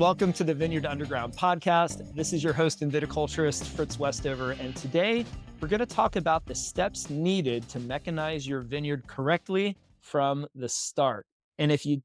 Welcome to the Vineyard Underground podcast. This is your host and viticulturist, Fritz Westover, and today we're going to talk about the steps needed to mechanize your vineyard correctly from the start. And if you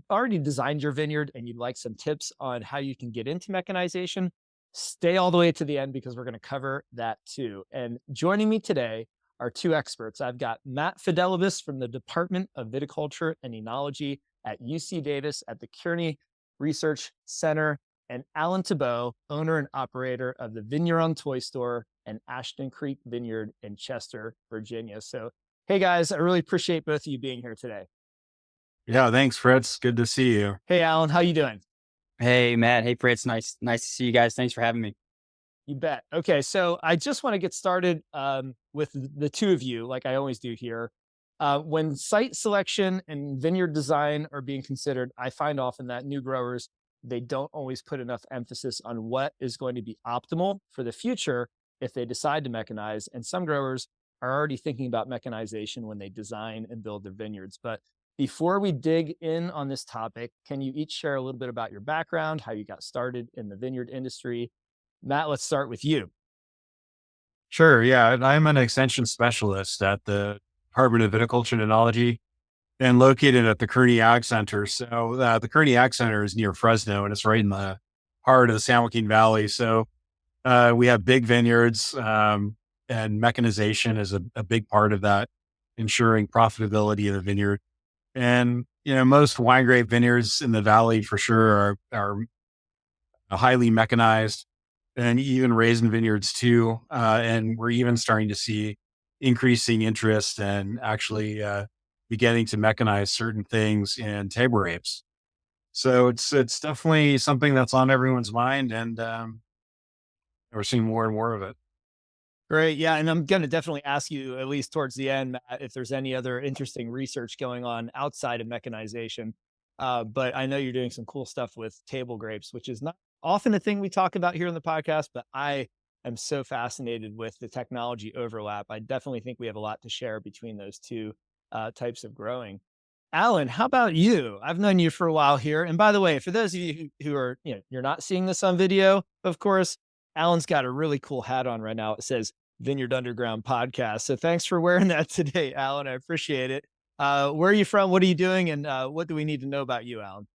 already designed your vineyard and you'd like some tips on how you can get into mechanization, stay all the way to the end because we're going to cover that too. And joining me today are two experts. I've got Matt Fidelibus from the Department of Viticulture and Enology at UC Davis at the Kearney Research Center, and Alan Thibault, owner and operator of the Vigneron toy store and Ashton Creek Vineyard in Chester, Virginia. So, hey guys, I really appreciate both of you being here today. Yeah, thanks, Fritz. Good to see you. Hey, Alan, how you doing? Hey, Matt. Hey, Fritz. Nice to see you guys. Thanks for having me. You bet. Okay, so I just want to get started with the two of you, like I always do here. When site selection and vineyard design are being considered, I find often that new growers, they don't always put enough emphasis on what is going to be optimal for the future if they decide to mechanize. And some growers are already thinking about mechanization when they design and build their vineyards. But before we dig in on this topic, can you each share a little bit about your background, how you got started in the vineyard industry? Matt, let's start with you. Sure. Yeah, I'm an extension specialist at the Department of Viticulture and Enology and located at the Kearney Ag Center. So the Kearney Ag Center is near Fresno and it's right in the heart of the San Joaquin Valley. So we have big vineyards and mechanization is a big part of that, ensuring profitability of the vineyard. And, most wine grape vineyards in the valley for sure are highly mechanized, and even raisin vineyards too. And we're even starting to see increasing interest and actually beginning to mechanize certain things in table grapes. So it's definitely something that's on everyone's mind, and we're seeing more and more of it. Great. Yeah. And I'm going to definitely ask you, at least towards the end, Matt, if there's any other interesting research going on outside of mechanization. But I know you're doing some cool stuff with table grapes, which is not often a thing we talk about here on the podcast, but I am so fascinated with the technology overlap. I definitely think we have a lot to share between those two types of growing. Alan, how about you? I've known you for a while here. And by the way, for those of you who are, you're not seeing this on video, of course, Alan's got a really cool hat on right now. It says Vineyard Underground Podcast. So thanks for wearing that today, Alan. I appreciate it. Where are you from? What are you doing? And what do we need to know about you, Alan?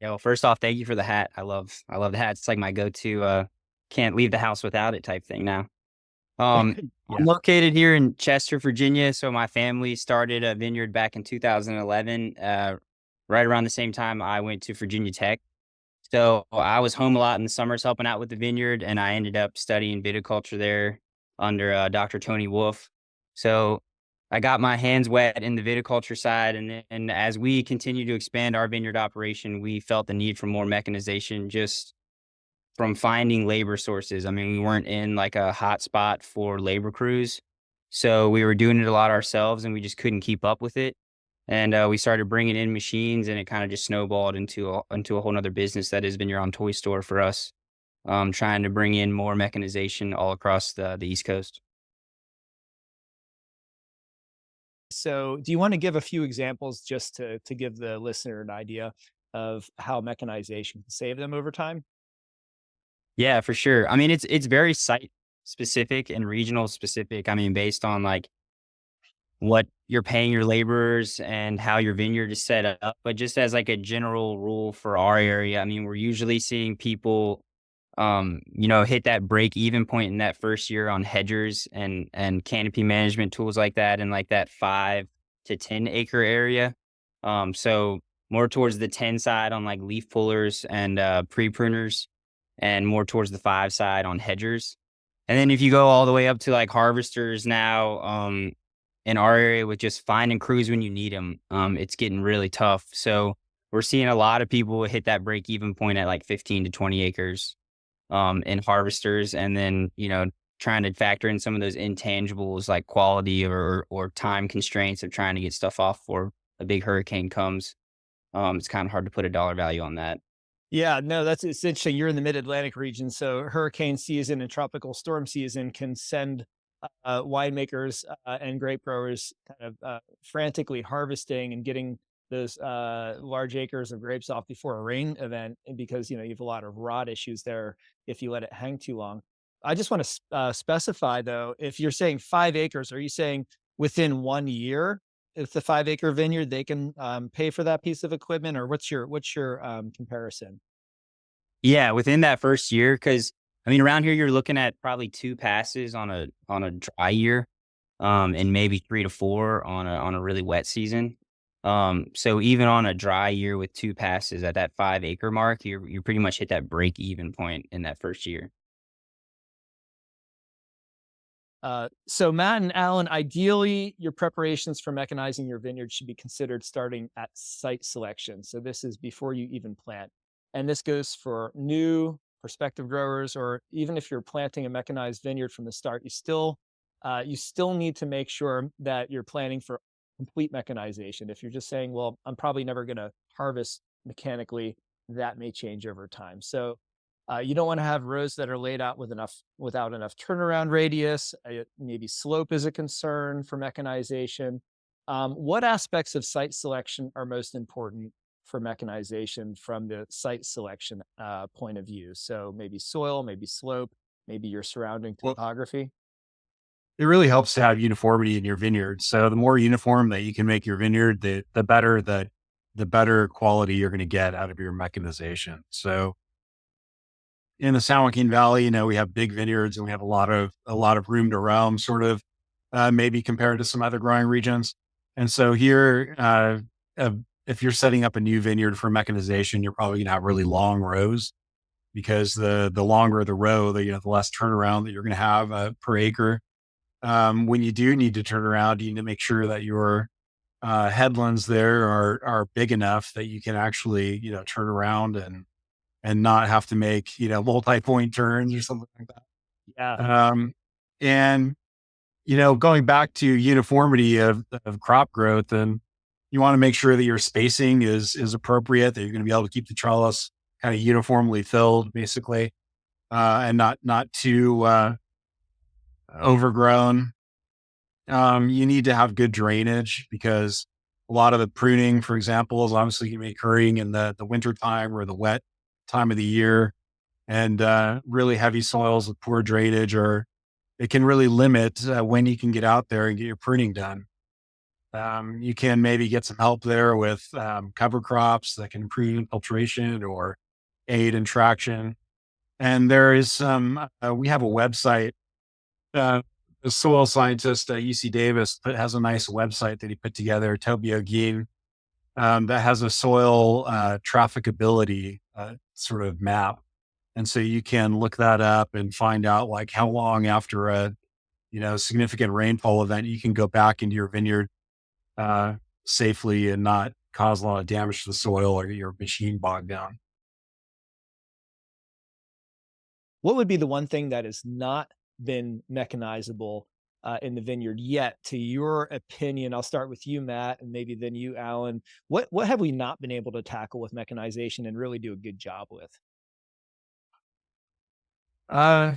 Yeah, well, first off, thank you for the hat. I love the hat. It's like my go-to, can't leave the house without it type thing now. I'm located here in Chester, Virginia. So my family started a vineyard back in 2011, right around the same time I went to Virginia Tech. So I was home a lot in the summers helping out with the vineyard, and I ended up studying viticulture there under Dr. Tony Wolf. So I got my hands wet in the viticulture side, and as we continue to expand our vineyard operation, we felt the need for more mechanization just from finding labor sources. I mean, we weren't in like a hot spot for labor crews, so we were doing it a lot ourselves, and we just couldn't keep up with it. And we started bringing in machines, and it kind of just snowballed into a whole nother business that is Vigneron toy store for us, trying to bring in more mechanization all across the East Coast. So do you want to give a few examples just to give the listener an idea of how mechanization can save them over time? Yeah, for sure. I mean, it's very site specific and regional specific. I mean, based on like what you're paying your laborers and how your vineyard is set up. But just as like a general rule for our area, I mean, we're usually seeing people, hit that break even point in that first year on hedgers and canopy management tools like that, and like that 5 to 10 acre area. So more towards the 10 side on like leaf pullers and pre-pruners, and more towards the 5 side on hedgers. And then if you go all the way up to like harvesters now, in our area with just finding crews when you need them, it's getting really tough. So we're seeing a lot of people hit that break even point at like 15 to 20 acres in harvesters. And then, trying to factor in some of those intangibles like quality or time constraints of trying to get stuff off before a big hurricane comes. It's kind of hard to put a dollar value on that. Yeah, no, it's interesting. You're in the mid-Atlantic region, so hurricane season and tropical storm season can send winemakers and grape growers kind of frantically harvesting and getting those large acres of grapes off before a rain event, and because you have a lot of rot issues there if you let it hang too long. I just want to specify though, if you're saying 5 acres, are you saying within 1 year, if the 5 acre vineyard, they can pay for that piece of equipment, or what's your comparison? Yeah, within that first year, because I mean, around here you're looking at probably 2 passes on a dry year, and maybe 3 to 4 on a really wet season. So even on a dry year with 2 passes at that 5 acre mark, you pretty much hit that break even point in that first year. So Matt and Alan, ideally, your preparations for mechanizing your vineyard should be considered starting at site selection. So this is before you even plant. And this goes for new prospective growers, or even if you're planting a mechanized vineyard from the start, you still need to make sure that you're planning for complete mechanization. If you're just saying, well, I'm probably never going to harvest mechanically, that may change over time. So you don't want to have rows that are laid out without enough turnaround radius. Maybe slope is a concern for mechanization. What aspects of site selection are most important for mechanization from the site selection point of view? So maybe soil, maybe slope, maybe your surrounding Well, topography. it really helps to have uniformity in your vineyard. So the more uniform that you can make your vineyard, the better quality you're going to get out of your mechanization. So in the San Joaquin Valley, we have big vineyards and we have a lot of room to roam, sort of, maybe compared to some other growing regions. And so here, uh, if you're setting up a new vineyard for mechanization, you're probably going to have really long rows, because the longer the row, the less turnaround that you're going to have per acre. When you do need to turn around, you need to make sure that your headlands there are big enough that you can actually turn around and not have to make, multi-point turns or something like that. Yeah. And, going back to uniformity of crop growth, and you want to make sure that your spacing is appropriate, that you're going to be able to keep the trellis kind of uniformly filled, basically, and not too overgrown. You need to have good drainage, because a lot of the pruning, for example, is obviously going to be occurring in the winter time or the wet time of the year. And really heavy soils with poor drainage, or it can really limit when you can get out there and get your pruning done. You can maybe get some help there with cover crops that can improve infiltration or aid in traction. And there is we have a website. The soil scientist at UC Davis has a nice website that he put together, Tobio Gene, that has a soil trafficability sort of map. And so you can look that up and find out like how long after a significant rainfall event you can go back into your vineyard safely and not cause a lot of damage to the soil or get your machine bogged down. What would be the one thing that has not been mechanizable in the vineyard yet, to your opinion? I'll start with you, Matt, and maybe then you, Alan. What have we not been able to tackle with mechanization and really do a good job with? Uh,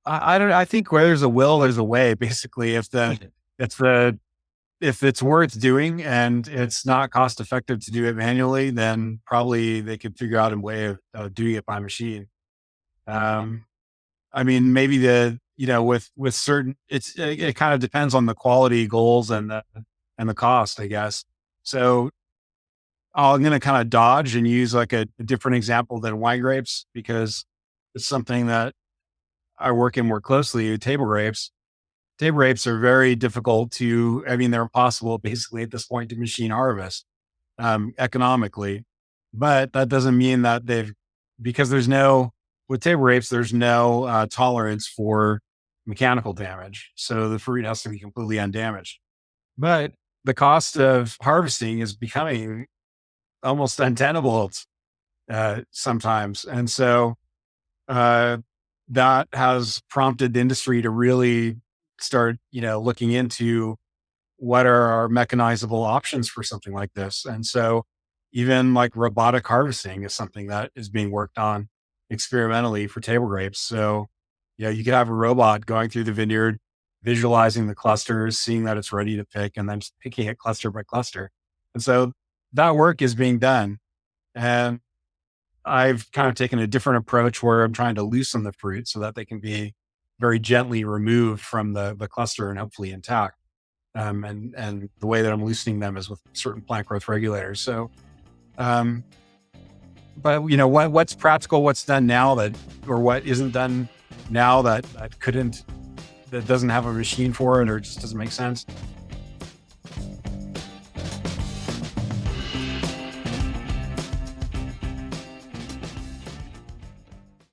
I don't. I think where there's a will, there's a way. Basically, if the if it's worth doing and it's not cost effective to do it manually, then probably they could figure out a way of doing it by machine. Um, I mean, maybe with certain, it kind of depends on the quality goals and the cost, I guess. So I'm going to kind of dodge and use like a different example than wine grapes, because it's something that I work in more closely. Table grapes. Table grapes are very difficult to. I mean, they're impossible basically at this point to machine harvest economically. But that doesn't mean that because with table grapes, there's no tolerance for mechanical damage. So the fruit has to be completely undamaged. But the cost of harvesting is becoming almost untenable sometimes. And so that has prompted the industry to really start, looking into what are our mechanizable options for something like this. And so even like robotic harvesting is something that is being worked on experimentally for table grapes. So, you could have a robot going through the vineyard, visualizing the clusters, seeing that it's ready to pick, and then just picking it cluster by cluster. And so that work is being done. And I've kind of taken a different approach where I'm trying to loosen the fruit so that they can be very gently removed from the cluster and hopefully intact. And the way that I'm loosening them is with certain plant growth regulators. So, but what's practical, what's done now or what isn't done now that doesn't have a machine for it or just doesn't make sense.